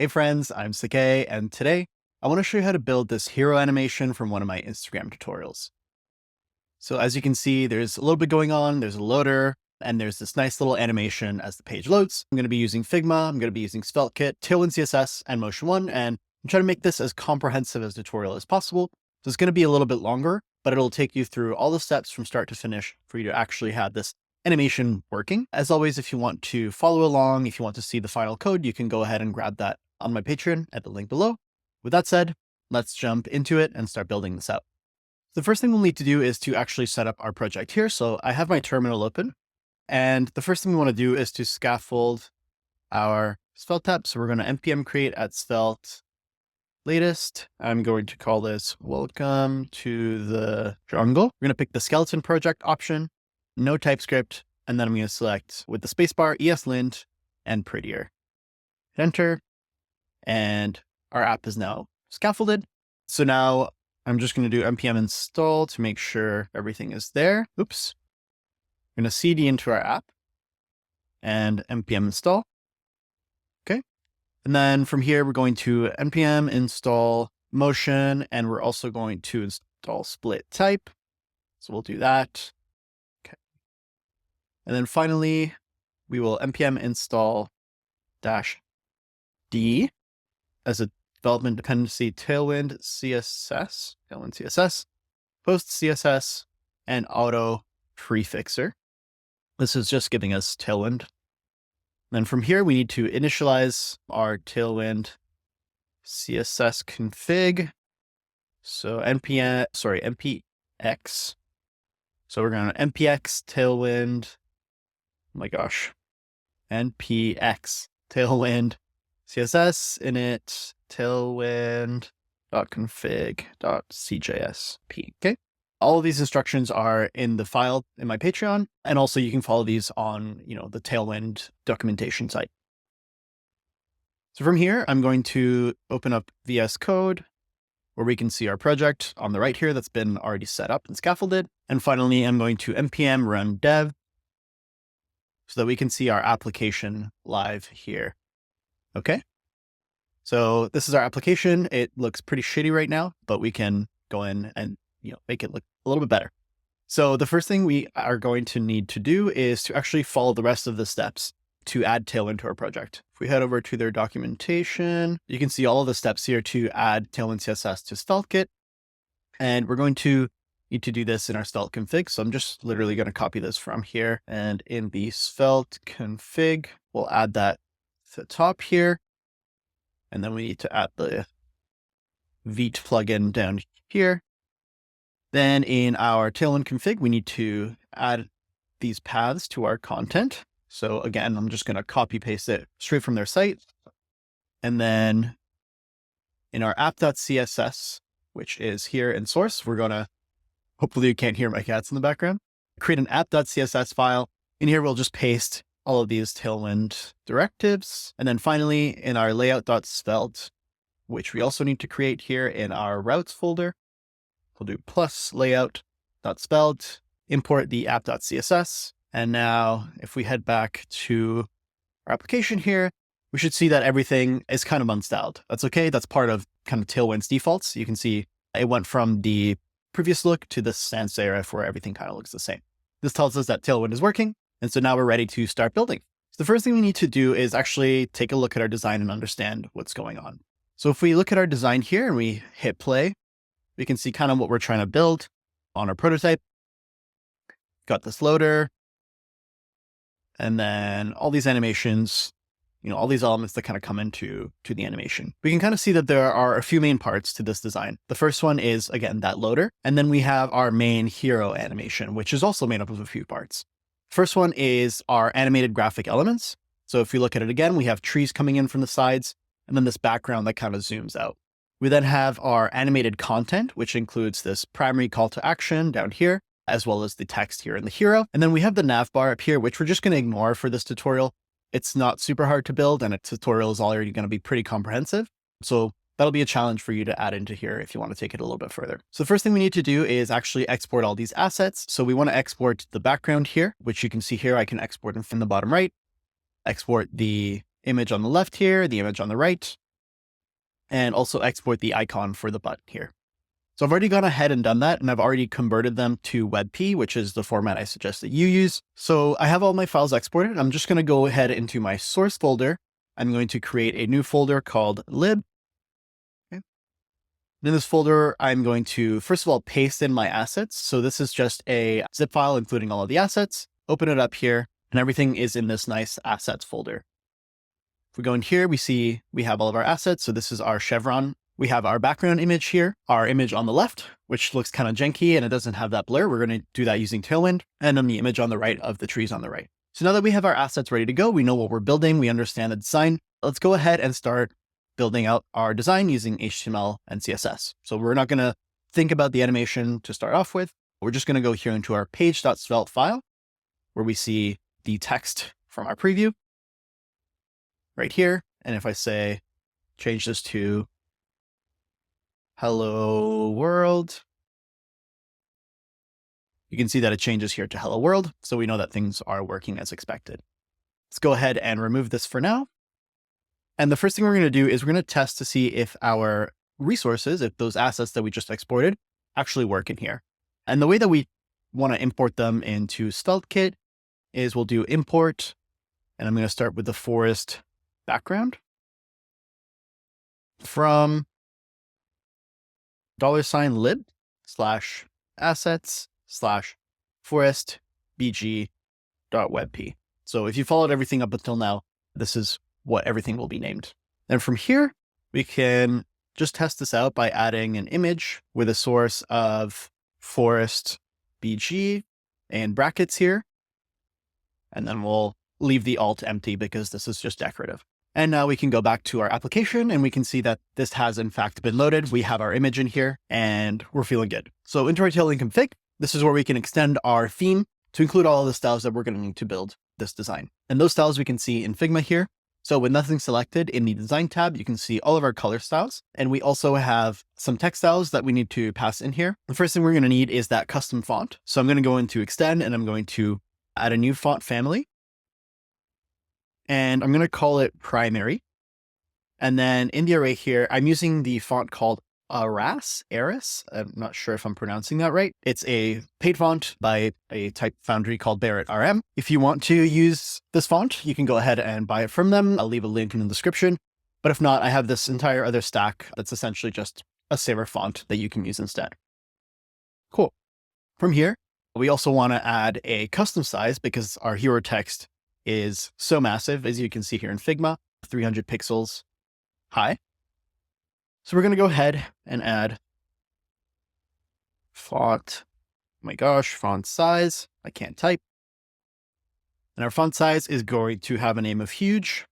Hey friends, I'm Sake, and today I want to show you how to build this hero animation from one of my Instagram tutorials. So as you can see, there's a little bit going on. There's a loader, and there's this nice little animation as the page loads. I'm going to be using Figma. I'm going to be using SvelteKit, Tailwind CSS, and Motion 1, and I'm trying to make this as comprehensive as tutorial as possible. So it's going to be a little bit longer, but it'll take you through all the steps from start to finish for you to actually have this animation working. As always, if you want to follow along, if you want to see the final code, you can go ahead and grab that on my Patreon at the link below. With that said, let's jump into it and start building this out. The first thing we'll need to do is to actually set up our project here. So I have my terminal open, and the first thing we want to do is to scaffold our Svelte tab. So we're going to npm create at Svelte latest. I'm going to call this welcome to the jungle. We're going to pick the skeleton project option, no TypeScript, and then I'm going to select with the spacebar ESLint and prettier. Hit enter. And our app is now scaffolded. So now I'm just going to do npm install to make sure everything is there. Oops. I'm going to cd into our app and npm install. Okay. And then from here, we're going to npm install motion, and we're also going to install split type. So we'll do that. Okay. And then finally, we will npm install -d as a development dependency Tailwind CSS, post CSS, and auto prefixer. This is just giving us Tailwind. Then from here, we need to initialize our Tailwind CSS config. So npx. So we're going to npx Tailwind. Oh my gosh. npx Tailwind CSS init tailwind.config.cjsp. Okay. All of these instructions are in the file in my Patreon. And also you can follow these on, the Tailwind documentation site. So from here, I'm going to open up VS Code where we can see our project on the right here that's been already set up and scaffolded. And finally, I'm going to npm run dev so that we can see our application live here. Okay. So this is our application. It looks pretty shitty right now, but we can go in and make it look a little bit better. So the first thing we are going to need to do is to actually follow the rest of the steps to add Tailwind to our project. If we head over to their documentation, you can see all of the steps here to add Tailwind CSS to SvelteKit. And we're going to need to do this in our Svelte config. So I'm just literally going to copy this from here, and in the Svelte config, we'll add that to the top here. And then we need to add the Vite plugin down here. Then in our Tailwind config, we need to add these paths to our content. So again, I'm just going to copy paste it straight from their site. And then in our app.css, which is here in source, we're going to, hopefully you can't hear my cats in the background, create an app.css file. In here, we'll just paste all of these Tailwind directives. And then finally, in our layout.svelte, which we also need to create here in our routes folder, we'll do plus layout.svelte, import the app.css. And now if we head back to our application here, we should see that everything is kind of unstyled. That's okay. That's part of kind of Tailwind's defaults. You can see it went from the previous look to the sans serif where everything kind of looks the same. This tells us that Tailwind is working. And so now we're ready to start building. So the first thing we need to do is actually take a look at our design and understand what's going on. So if we look at our design here and we hit play, we can see kind of what we're trying to build on our prototype. Got this loader. And then all these animations, all these elements that kind of come into the animation. We can kind of see that there are a few main parts to this design. The first one is, again, that loader. And then we have our main hero animation, which is also made up of a few parts. First one is our animated graphic elements. So if we look at it again, we have trees coming in from the sides, and then this background that kind of zooms out. We then have our animated content, which includes this primary call to action down here, as well as the text here in the hero. And then we have the nav bar up here, which we're just going to ignore for this tutorial. It's not super hard to build, and a tutorial is already going to be pretty comprehensive. So that'll be a challenge for you to add into here if you want to take it a little bit further. So the first thing we need to do is actually export all these assets. So we want to export the background here, which you can see here. I can export in the bottom right, export the image on the left here, the image on the right, and also export the icon for the button here. So I've already gone ahead and done that, and I've already converted them to WebP, which is the format I suggest that you use. So I have all my files exported. I'm just going to go ahead into my source folder. I'm going to create a new folder called lib. Okay. In this folder, I'm going to, first of all, paste in my assets. So this is just a zip file, including all of the assets. Open it up here, and everything is in this nice assets folder. If we go in here, we see we have all of our assets. So this is our chevron. We have our background image here, our image on the left, which looks kind of janky and it doesn't have that blur. We're going to do that using Tailwind, and then the image on the right of the trees on the right. So now that we have our assets ready to go, we know what we're building, we understand the design. Let's go ahead and start building out our design using HTML and CSS. So we're not going to think about the animation to start off with. We're just going to go here into our page.svelte file where we see the text from our preview right here. And if I say, change this to hello world, you can see that it changes here to hello world. So we know that things are working as expected. Let's go ahead and remove this for now. And the first thing we're going to do is we're going to test to see if our resources, if those assets that we just exported actually work in here. And the way that we want to import them into SvelteKit is we'll do import, and I'm going to start with the forest background from $lib /assets/forest bg.webp. So if you followed everything up until now, this is what everything will be named. And from here, we can just test this out by adding an image with a source of forest bg and brackets here. And then we'll leave the alt empty because this is just decorative. And now we can go back to our application and we can see that this has in fact been loaded. We have our image in here and we're feeling good. So into our Tailwind config, this is where we can extend our theme to include all of the styles that we're going to need to build this design. And those styles we can see in Figma here. So with nothing selected in the design tab, you can see all of our color styles. And we also have some text styles that we need to pass in here. The first thing we're going to need is that custom font. So I'm going to go into extend and I'm going to add a new font family. And I'm going to call it primary. And then in the array here, I'm using the font called Aras. I'm not sure if I'm pronouncing that right. It's a paid font by a type foundry called Barrett RM. If you want to use this font, you can go ahead and buy it from them. I'll leave a link in the description. But if not, I have this entire other stack that's essentially just a saver font that you can use instead. Cool. From here, we also want to add a custom size because our hero text is so massive, as you can see here in Figma, 300 pixels high. So we're going to go ahead and add font, oh my gosh, font size. I can't type. And our font size is going to have a name of huge.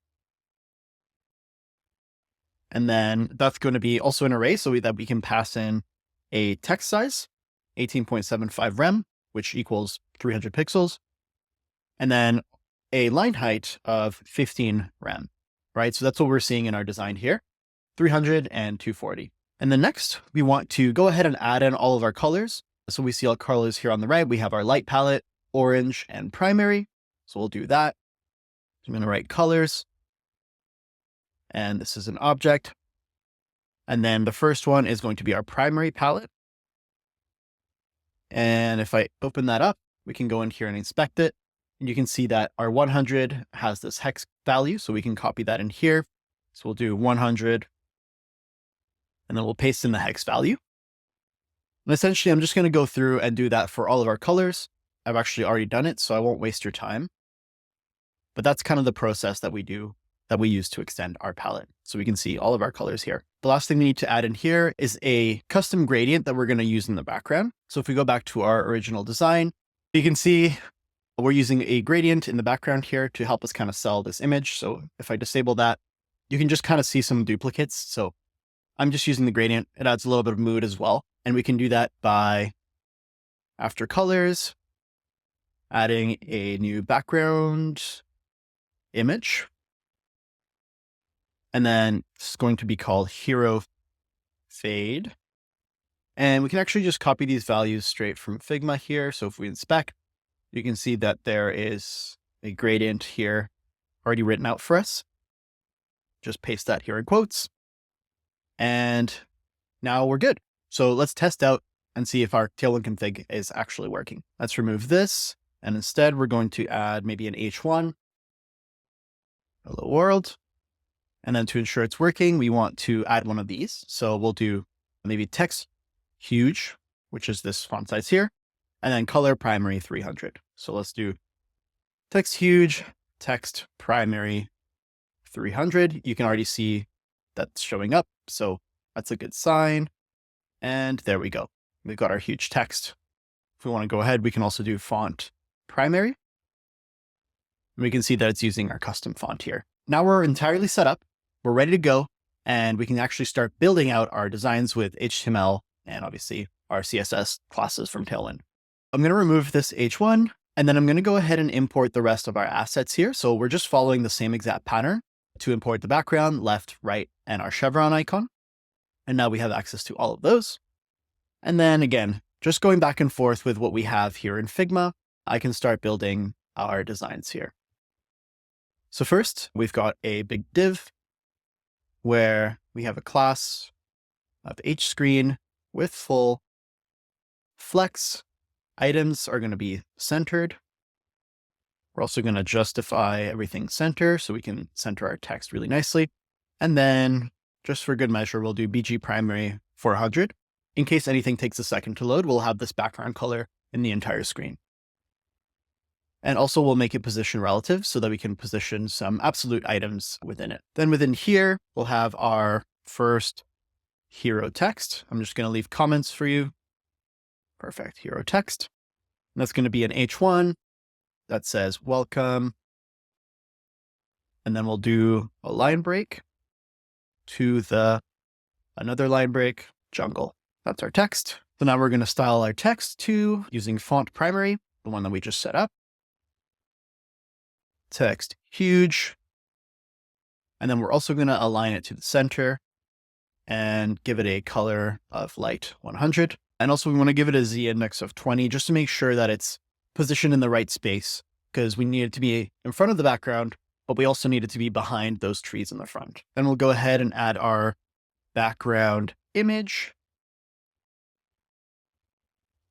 And then that's going to be also an array so that we can pass in a text size, 18.75 rem, which equals 300 pixels. And then a line height of 15 rem, right? So that's what we're seeing in our design here, 300 and 240. And then next, we want to go ahead and add in all of our colors. So we see all colors here on the right. We have our light palette, orange, and primary. So we'll do that. So I'm going to write colors. And this is an object. And then the first one is going to be our primary palette. And if I open that up, we can go in here and inspect it. And you can see that our 100 has this hex value, so we can copy that in here. So we'll do 100, and then we'll paste in the hex value. And essentially, I'm just going to go through and do that for all of our colors. I've actually already done it, so I won't waste your time. But that's kind of the process that we do, that we use to extend our palette. So we can see all of our colors here. The last thing we need to add in here is a custom gradient that we're going to use in the background. So if we go back to our original design, you can see we're using a gradient in the background here to help us kind of sell this image. So if I disable that, you can just kind of see some duplicates. So I'm just using the gradient. It adds a little bit of mood as well. And we can do that by, after colors, adding a new background image. And then it's going to be called hero fade. And we can actually just copy these values straight from Figma here. So if we inspect, you can see that there is a gradient here already written out for us. Just paste that here in quotes. And now we're good. So let's test out and see if our Tailwind config is actually working. Let's remove this. And instead, we're going to add maybe an H1, hello world. And then to ensure it's working, we want to add one of these. So we'll do maybe text huge, which is this font size here, and then color primary 300. So let's do text huge, text primary 300. You can already see that's showing up. So that's a good sign. And there we go. We've got our huge text. If we want to go ahead, we can also do font primary. And we can see that it's using our custom font here. Now we're entirely set up. We're ready to go. And we can actually start building out our designs with HTML and obviously our CSS classes from Tailwind. I'm going to remove this H1, and then I'm going to go ahead and import the rest of our assets here. So we're just following the same exact pattern to import the background, left, right, and our chevron icon. And now we have access to all of those. And then again, just going back and forth with what we have here in Figma, I can start building our designs here. So first, we've got a big div where we have a class of HScreen with full. Flex items are going to be centered. We're also going to justify everything center so we can center our text really nicely. And then just for good measure, we'll do BG primary 400. In case anything takes a second to load, we'll have this background color in the entire screen. And also we'll make it position relative so that we can position some absolute items within it. Then within here, we'll have our first hero text. I'm just going to leave comments for you. Perfect, hero text. And that's going to be an H1 that says welcome. And then we'll do a line break to another line break, jungle. That's our text. So now we're going to style our text to using font primary, the one that we just set up. Text huge. And then we're also going to align it to the center and give it a color of light 100. And also we want to give it a Z index of 20 just to make sure that it's positioned in the right space, because we need it to be in front of the background, but we also need it to be behind those trees in the front. Then we'll go ahead and add our background image,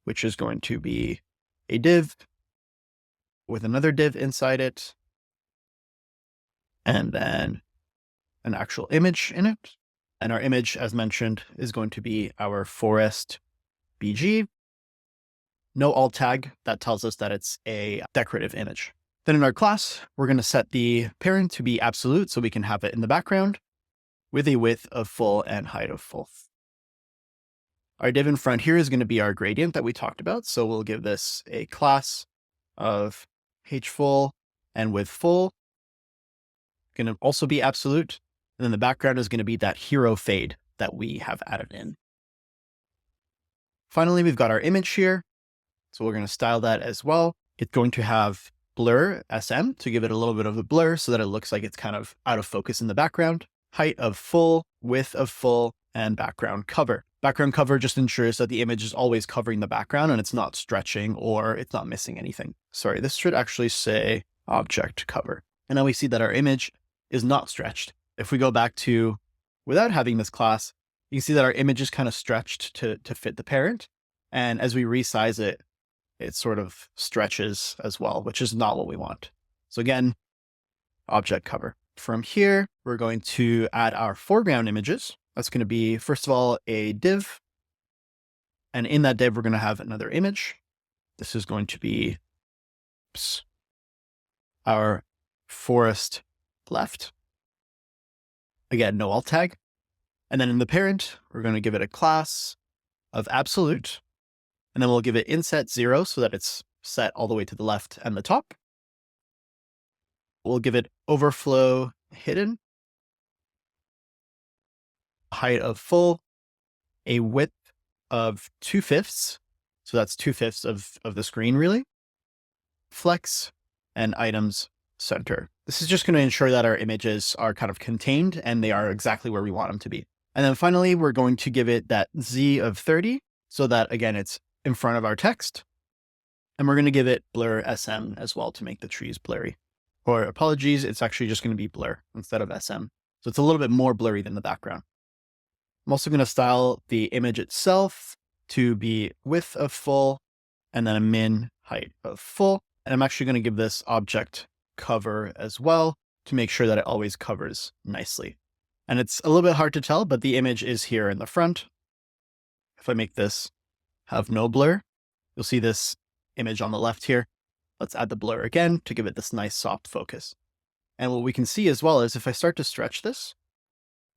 which is going to be a div with another div inside it, and then an actual image in it. And our image, as mentioned, is going to be our forest BG. No alt tag. That tells us that it's a decorative image. Then in our class, we're going to set the parent to be absolute so we can have it in the background with a width of full and height of full. Our div in front here is going to be our gradient that we talked about. So we'll give this a class of hfull and width full. Going to also be absolute. And then the background is going to be that hero fade that we have added in. Finally, we've got our image here. So we're going to style that as well. It's going to have blur SM to give it a little bit of a blur so that it looks like it's kind of out of focus in the background. Height of full, width of full, and background cover. Background cover just ensures that the image is always covering the background and it's not stretching or it's not missing anything. Sorry, this should actually say object cover. And now we see that our image is not stretched. If we go back to without having this class, you can see that our image is kind of stretched to fit the parent. And as we resize it, it sort of stretches as well, which is not what we want. So again, object cover. From here, we're going to add our foreground images. That's going to be, first of all, a div. And in that div, we're going to have another image. This is going to be our forest left. Again, no alt tag. And then in the parent, we're going to give it a class of absolute. And then we'll give it inset 0 so that it's set all the way to the left and the top. We'll give it overflow hidden, height of full, a width of 2/5. So that's 2/5 of the screen really. Flex and items center. This is just going to ensure that our images are kind of contained and they are exactly where we want them to be. And then finally, we're going to give it that Z of 30 so that again, it's in front of our text. And we're going to give it blur SM as well to make the trees blurry. Or apologies, it's actually just going to be blur instead of SM. So it's a little bit more blurry than the background. I'm also going to style the image itself to be width of full and then a min height of full. And I'm actually going to give this object cover as well to make sure that it always covers nicely. And it's a little bit hard to tell, but the image is here in the front. If I make this have no blur, you'll see this image on the left here. Let's add the blur again to give it this nice soft focus. And what we can see as well is if I start to stretch this,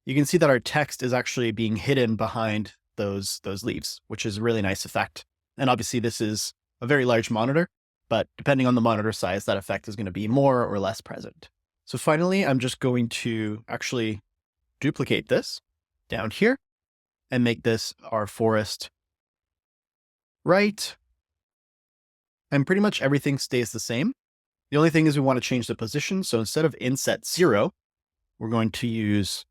you can see that our text is actually being hidden behind those leaves, which is a really nice effect. And obviously this is a very large monitor, but depending on the monitor size, that effect is going to be more or less present. So finally, I'm just going to actually duplicate this down here and make this our forest right. And pretty much everything stays the same. The only thing is we want to change the position. So instead of inset 0, we're going to use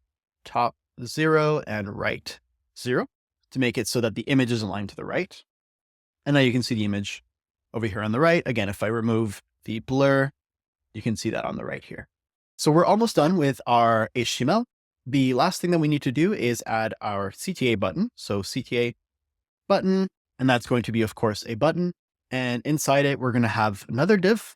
top 0 and right 0 to make it so that the image is aligned to the right. And now you can see the image over here on the right. Again, if I remove the blur, you can see that on the right here. So we're almost done with our HTML. The last thing that we need to do is add our CTA button. So CTA button, and that's going to be, of course, a button. And inside it, we're going to have another div.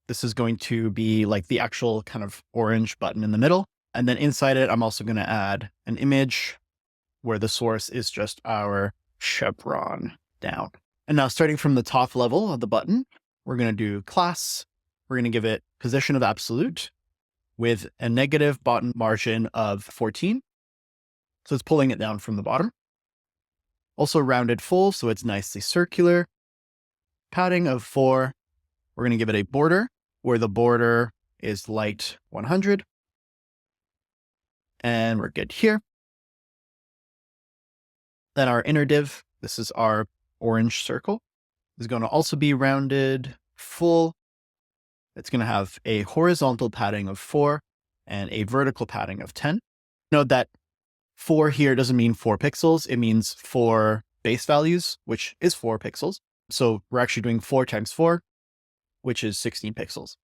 This is going to be like the actual kind of orange button in the middle. And then inside it, I'm also going to add an image where the source is just our chevron down. And now starting from the top level of the button, we're going to do class. We're going to give it position of absolute with a negative bottom margin of 14. So it's pulling it down from the bottom. Also rounded full, so it's nicely circular. Padding of 4. We're going to give it a border where the border is light 100. And we're good here. Then our inner div, this is our orange circle, is going to also be rounded full. It's going to have a horizontal padding of 4 and a vertical padding of 10. Note that 4 here doesn't mean 4 pixels. It means 4 base values, which is 4 pixels. So we're actually doing 4 times 4, which is 16 pixels.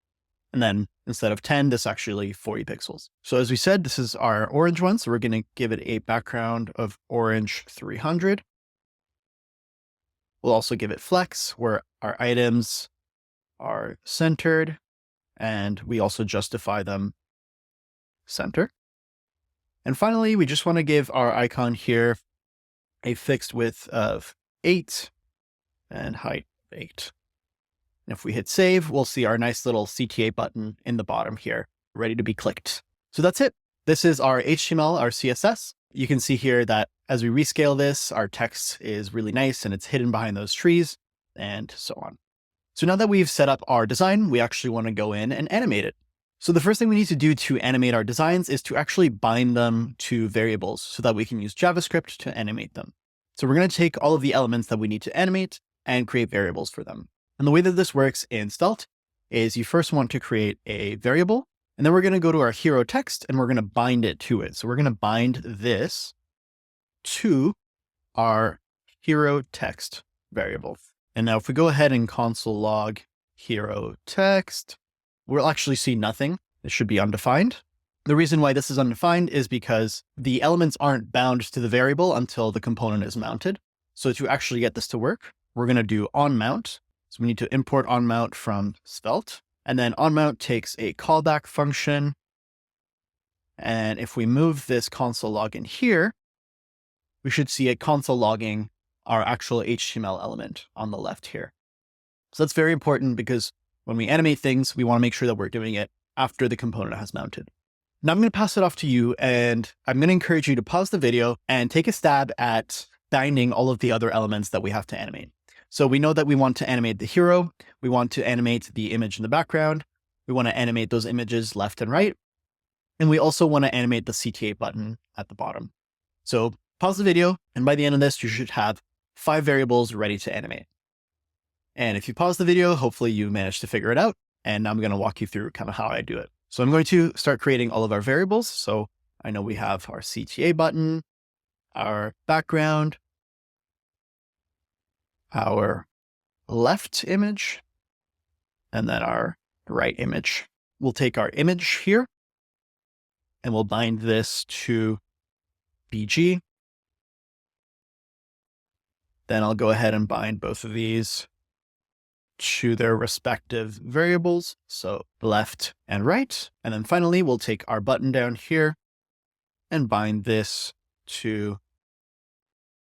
And then instead of 10, this is actually 40 pixels. So as we said, this is our orange one. So we're going to give it a background of orange 300. We'll also give it flex where our items are centered and we also justify them center. And finally, we just want to give our icon here a fixed width of 8 and height of 8. And if we hit save, we'll see our nice little CTA button in the bottom here, ready to be clicked. So that's it. This is our HTML, our CSS. You can see here that as we rescale this, our text is really nice and it's hidden behind those trees and so on. So now that we've set up our design, we actually want to go in and animate it. So the first thing we need to do to animate our designs is to actually bind them to variables so that we can use JavaScript to animate them. So we're going to take all of the elements that we need to animate and create variables for them. And the way that this works in Svelte is you first want to create a variable, and then we're going to go to our hero text and we're going to bind it to it. So we're going to bind this to our hero text variable. And now if we go ahead and console log hero text, we'll actually see nothing. It should be undefined. The reason why this is undefined is because the elements aren't bound to the variable until the component is mounted. So to actually get this to work, we're going to do onMount. So we need to import onMount from Svelte. And then onMount takes a callback function. And if we move this console log in here, we should see it console logging our actual HTML element on the left here. So that's very important because when we animate things, we want to make sure that we're doing it after the component has mounted. Now I'm going to pass it off to you, and I'm going to encourage you to pause the video and take a stab at binding all of the other elements that we have to animate. So we know that we want to animate the hero. We want to animate the image in the background. We want to animate those images left and right. And we also want to animate the CTA button at the bottom. So pause the video, and by the end of this, you should have 5 variables ready to animate. And if you pause the video, hopefully you managed to figure it out. And now I'm going to walk you through kind of how I do it. So I'm going to start creating all of our variables. So I know we have our CTA button, our background, our left image, and then our right image. We'll take our image here and we'll bind this to BG. Then I'll go ahead and bind both of these to their respective variables. So left and right. And then finally, we'll take our button down here and bind this to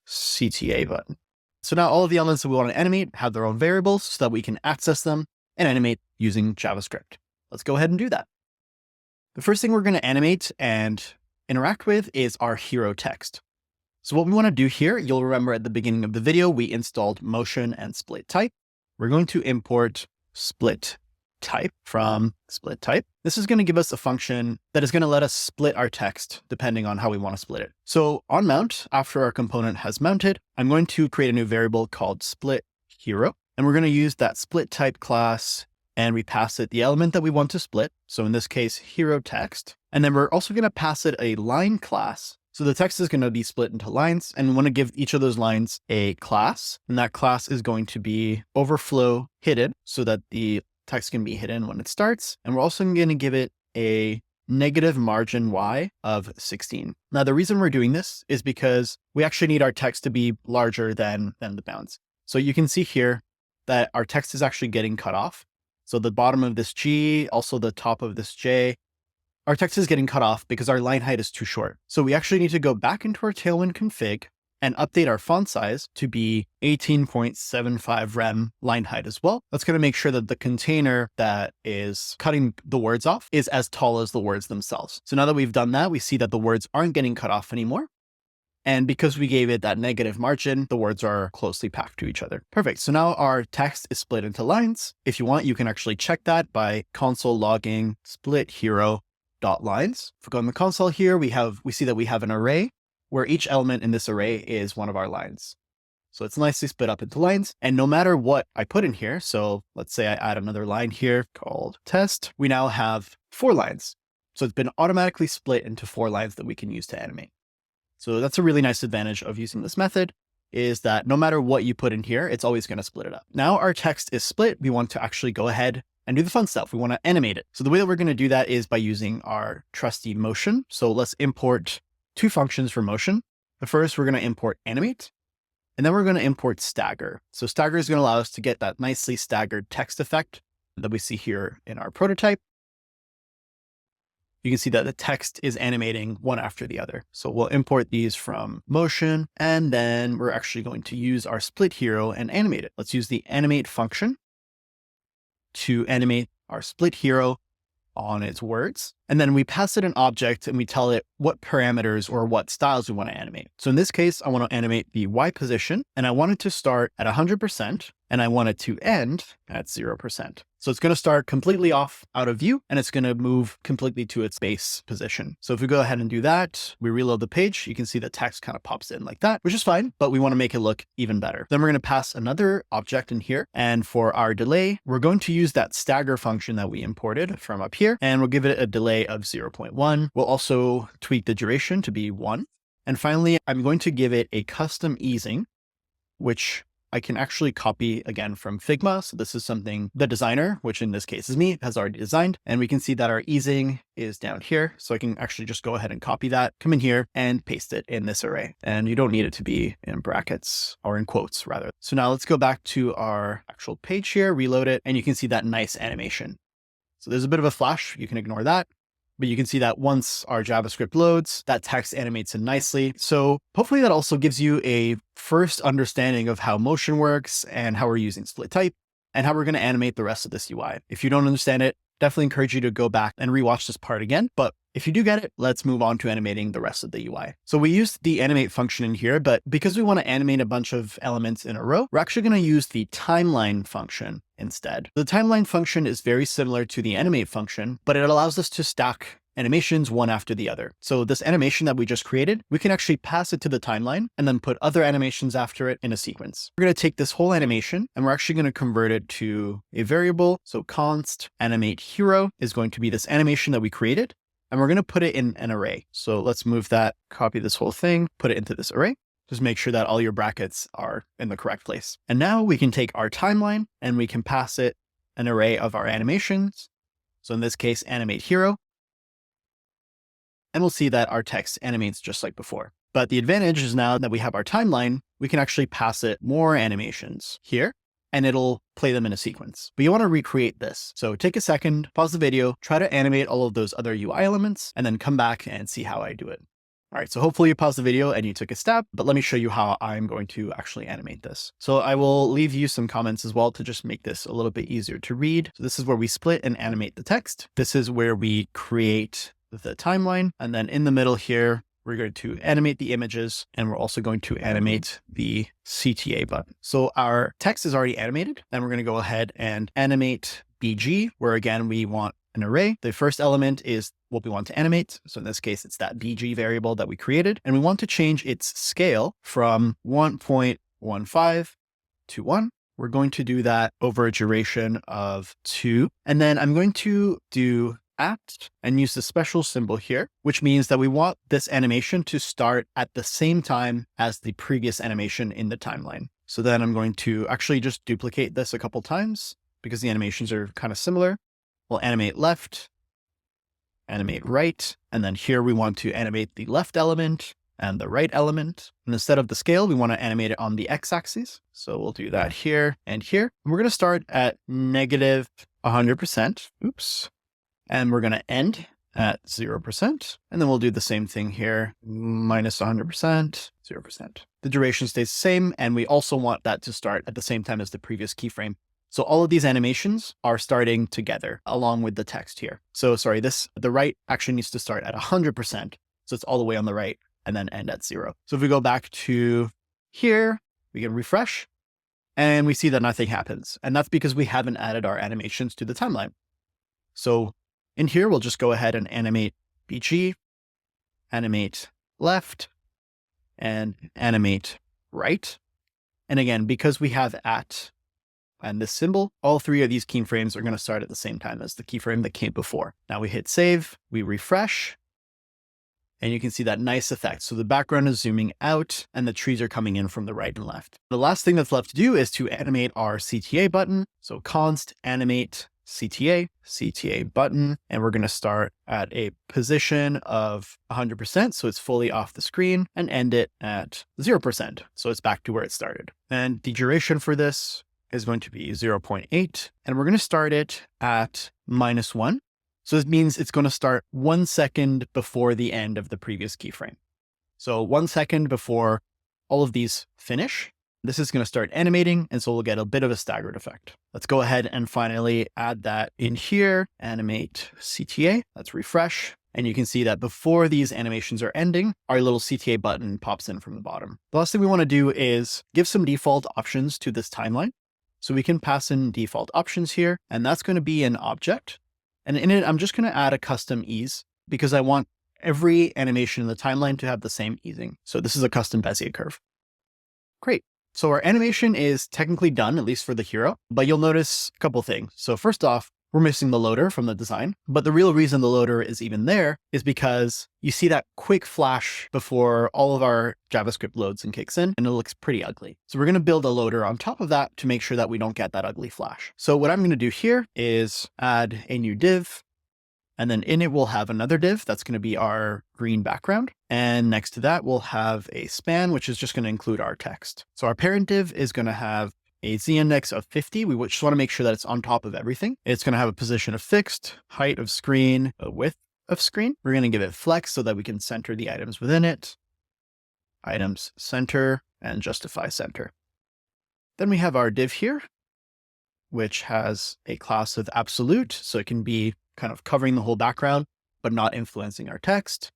CTA button. So now all of the elements that we want to animate have their own variables so that we can access them and animate using JavaScript. Let's go ahead and do that. The first thing we're going to animate and interact with is our hero text. So what we want to do here, you'll remember at the beginning of the video, we installed motion and split type. We're going to import split type from split type. This is going to give us a function that is going to let us split our text depending on how we want to split it. So on mount, after our component has mounted, I'm going to create a new variable called split hero. And we're going to use that split type class and we pass it the element that we want to split. So in this case, hero text. And then we're also going to pass it a line class. So the text is going to be split into lines and we want to give each of those lines a class. And that class is going to be overflow hidden so that the text can be hidden when it starts. And we're also going to give it a negative margin Y of 16. Now, the reason we're doing this is because we actually need our text to be larger than the bounds. So you can see here that our text is actually getting cut off. So the bottom of this G, also the top of this J, our text is getting cut off because our line height is too short. So we actually need to go back into our Tailwind config and update our font size to be 18.75 rem line height as well. That's going to make sure that the container that is cutting the words off is as tall as the words themselves. So now that we've done that, we see that the words aren't getting cut off anymore. And because we gave it that negative margin, the words are closely packed to each other. Perfect. So now our text is split into lines. If you want, you can actually check that by console logging split hero.lines. If we go in the console here, we see that we have an array where each element in this array is one of our lines. So it's nicely split up into lines. And no matter what I put in here, so let's say I add another line here called test, we now have 4 lines. So it's been automatically split into 4 lines that we can use to animate. So that's a really nice advantage of using this method, is that no matter what you put in here, it's always going to split it up. Now our text is split. We want to actually go ahead and do the fun stuff. We want to animate it. So the way that we're going to do that is by using our trusty motion. So let's import 2 functions for motion. The first, we're going to import animate, and then we're going to import stagger. So stagger is going to allow us to get that nicely staggered text effect that we see here in our prototype. You can see that the text is animating one after the other. So we'll import these from motion, and then we're actually going to use our split hero and animate it. Let's use the animate function to animate our split hero on its words. And then we pass it an object and we tell it what parameters or what styles we want to animate. So in this case, I want to animate the Y position and I want it to start at 100% and I want it to end at 0%. So it's going to start completely off out of view and it's going to move completely to its base position. So if we go ahead and do that, we reload the page, you can see the text kind of pops in like that, which is fine, but we want to make it look even better. Then we're going to pass another object in here. And for our delay, we're going to use that stagger function that we imported from up here, and we'll give it a delay of 0.1. We'll also tweak the duration to be 1. And finally, I'm going to give it a custom easing, which I can actually copy again from Figma. So this is something the designer, which in this case is me, has already designed. And we can see that our easing is down here. So I can actually just go ahead and copy that, come in here and paste it in this array. And you don't need it to be in brackets or in quotes rather. So now let's go back to our actual page here, reload it, and you can see that nice animation. So there's a bit of a flash. You can ignore that. But you can see that once our JavaScript loads, that text animates in nicely. So hopefully that also gives you a first understanding of how motion works and how we're using split type and how we're going to animate the rest of this UI. If you don't understand it, definitely encourage you to go back and rewatch this part again. But if you do get it, let's move on to animating the rest of the UI. So we used the animate function in here, but because we want to animate a bunch of elements in a row, we're actually going to use the timeline function instead. The timeline function is very similar to the animate function, but it allows us to stack animations one after the other. So this animation that we just created, we can actually pass it to the timeline and then put other animations after it in a sequence. We're going to take this whole animation and we're actually going to convert it to a variable. So const animate hero is going to be this animation that we created, and we're going to put it in an array. So let's move that, copy this whole thing, put it into this array. Just make sure that all your brackets are in the correct place. And now we can take our timeline and we can pass it an array of our animations. So in this case, animate hero. And we'll see that our text animates just like before. But the advantage is now that we have our timeline, we can actually pass it more animations here, and it'll play them in a sequence. But you want to recreate this. So take a second, pause the video, try to animate all of those other UI elements, and then come back and see how I do it. All right, so hopefully you paused the video and you took a step, but let me show you how I'm going to actually animate this. So I will leave you some comments as well to just make this a little bit easier to read. So this is where we split and animate the text. This is where we create the timeline. And then in the middle here, we're going to animate the images, and we're also going to animate the CTA button. So our text is already animated, and we're going to go ahead and animate BG, where again, we want an array. The first element is what we want to animate. So in this case, it's that BG variable that we created, and we want to change its scale from 1.15 to 1. We're going to do that over a duration of 2. And then I'm going to do at and use the special symbol here, which means that we want this animation to start at the same time as the previous animation in the timeline. So then I'm going to actually just duplicate this a couple times because the animations are kind of similar. We'll animate left, animate right, and then here we want to animate the left element and the right element. And instead of the scale, we want to animate it on the x-axis. So we'll do that here and here. And we're going to start at negative 100%. Oops. And we're going to end at 0%. And then we'll do the same thing here, minus 100%, 0%. The duration stays the same. And we also want that to start at the same time as the previous keyframe. So all of these animations are starting together along with the text here. So sorry, the right actually needs to start at 100%. So it's all the way on the right and then end at 0. So if we go back to here, we can refresh and we see that nothing happens. And that's because we haven't added our animations to the timeline. So in here, we'll just go ahead and animate BG, animate left, and animate right. And again, because we have at and this symbol, all 3 of these keyframes are going to start at the same time as the keyframe that came before. Now we hit save, we refresh, and you can see that nice effect. So the background is zooming out and the trees are coming in from the right and left. The last thing that's left to do is to animate our CTA button. So const animate CTA button, and we're going to start at a position of 100%. So it's fully off the screen, and end it at 0%. So it's back to where it started. And the duration for this is going to be 0.8, and we're going to start it at -1. So this means it's going to start 1 second before the end of the previous keyframe. So 1 second before all of these finish, this is going to start animating, and so we'll get a bit of a staggered effect. Let's go ahead and finally add that in here, animate CTA. Let's refresh. And you can see that before these animations are ending, our little CTA button pops in from the bottom. The last thing we want to do is give some default options to this timeline. So we can pass in default options here, and that's going to be an object. And in it, I'm just going to add a custom ease because I want every animation in the timeline to have the same easing. So this is a custom Bezier curve. Great. So our animation is technically done, at least for the hero, but you'll notice a couple things. So first off, we're missing the loader from the design, but the real reason the loader is even there is because you see that quick flash before all of our JavaScript loads and kicks in, and it looks pretty ugly. So we're going to build a loader on top of that to make sure that we don't get that ugly flash. So what I'm going to do here is add a new div, and then in it, we'll have another div that's going to be our green background. And next to that, we'll have a span, which is just going to include our text. So our parent div is going to have a z-index of 50. We just want to make sure that it's on top of everything. It's going to have a position of fixed, height of screen, a width of screen. We're going to give it flex so that we can center the items within it. Items center and justify center. Then we have our div here, which has a class of absolute. So it can be kind of covering the whole background, but not influencing our text.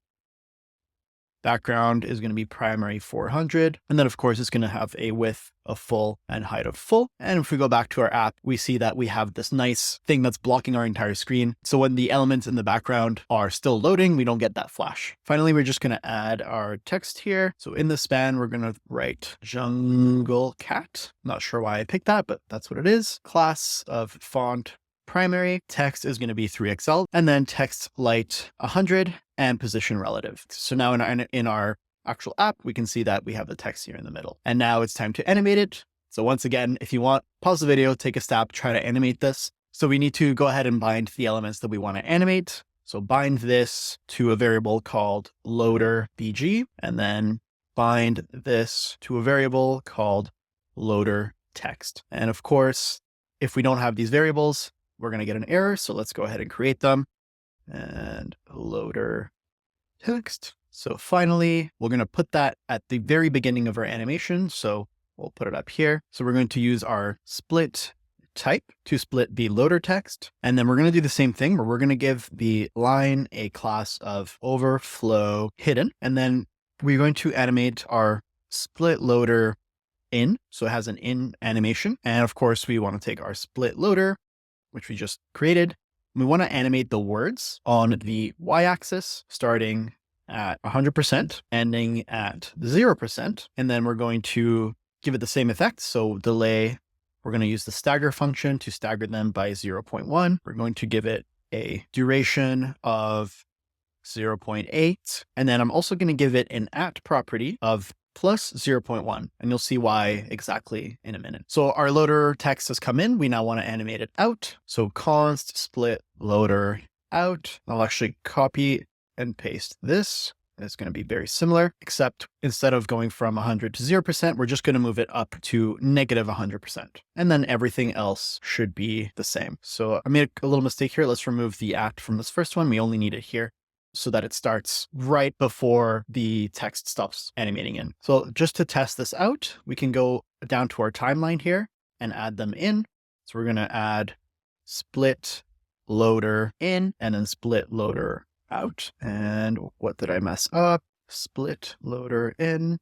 Background is going to be primary 400. And then of course, it's going to have a width of full and height of full. And if we go back to our app, we see that we have this nice thing that's blocking our entire screen. So when the elements in the background are still loading, we don't get that flash. Finally, we're just going to add our text here. So in the span, we're going to write jungle cat. Not sure why I picked that, but that's what it is. Class of font primary, text is going to be 3XL, and then text light 100 and position relative. So now in our actual app, we can see that we have the text here in the middle. And now it's time to animate it. So once again, if you want, pause the video, take a step, try to animate this. So we need to go ahead and bind the elements that we want to animate. So bind this to a variable called loader BG, and then bind this to a variable called loader text. And of course, if we don't have these variables, we're going to get an error. So let's go ahead and create them. And loader text. So finally, we're going to put that at the very beginning of our animation. So we'll put it up here. So we're going to use our split type to split the loader text. And then we're going to do the same thing where we're going to give the line a class of overflow hidden. And then we're going to animate our split loader in. So it has an in animation. And of course, we want to take our split loader, which we just created. We want to animate the words on the y-axis, starting at 100%, ending at 0%. And then we're going to give it the same effect. So delay, we're going to use the stagger function to stagger them by 0.1. We're going to give it a duration of 0.8. And then I'm also going to give it an at property of plus 0.1. And you'll see why exactly in a minute. So our loader text has come in. We now want to animate it out. So const split loader out. I'll actually copy and paste this. It's going to be very similar, except instead of going from 100 to 0%, we're just going to move it up to negative 100%. And then everything else should be the same. So I made a little mistake here. Let's remove the at from this first one. We only need it here so that it starts right before the text stops animating in. So just to test this out, we can go down to our timeline here and add them in. So we're going to add split loader in and then split loader out. And what did I mess up? Split loader in.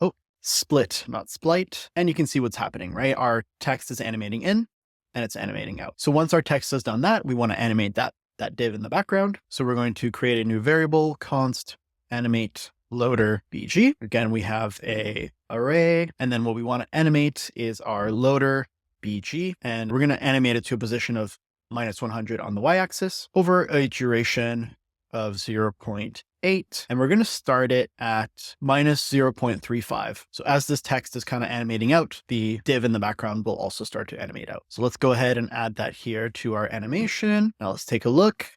Oh, split, not splice. And you can see what's happening, right? Our text is animating in and it's animating out. So once our text has done that, we want to animate that div in the background. So we're going to create a new variable, const animate loader bg. Again, we have a array. And then what we want to animate is our loader bg. And we're going to animate it to a position of minus 100 on the y-axis over a duration of 0.8. And we're going to start it at minus 0.35. So as this text is kind of animating out, the div in the background will also start to animate out. So let's go ahead and add that here to our animation. Now let's take a look.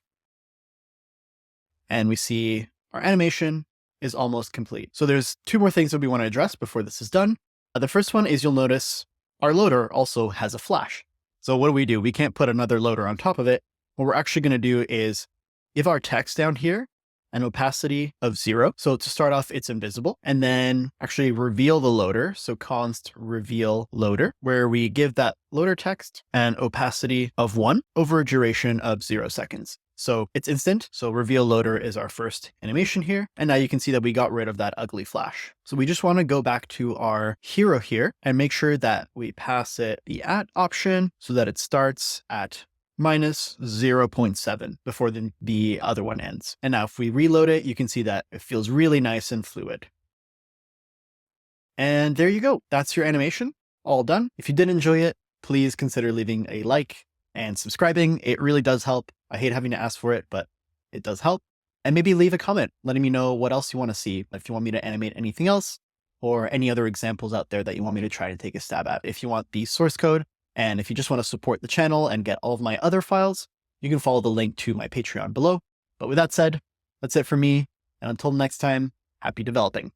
And we see our animation is almost complete. So there's two more things that we want to address before this is done. The first one is you'll notice our loader also has a flash. So what do? We can't put another loader on top of it. What we're actually going to do is give our text down here an opacity of 0. So to start off, it's invisible, and then actually reveal the loader. So const reveal loader, where we give that loader text an opacity of 1 over a duration of 0 seconds. So it's instant. So reveal loader is our first animation here. And now you can see that we got rid of that ugly flash. So we just want to go back to our hero here and make sure that we pass it the at option so that it starts at minus 0.7 before the other one ends. And now if we reload it, you can see that it feels really nice and fluid. And there you go. That's your animation all done. If you did enjoy it, please consider leaving a like and subscribing. It really does help. I hate having to ask for it, but it does help. And maybe leave a comment letting me know what else you want to see. If you want me to animate anything else or any other examples out there that you want me to try to take a stab at. If you want the source code, and if you just want to support the channel and get all of my other files, you can follow the link to my Patreon below. But with that said, that's it for me. And until next time, happy developing.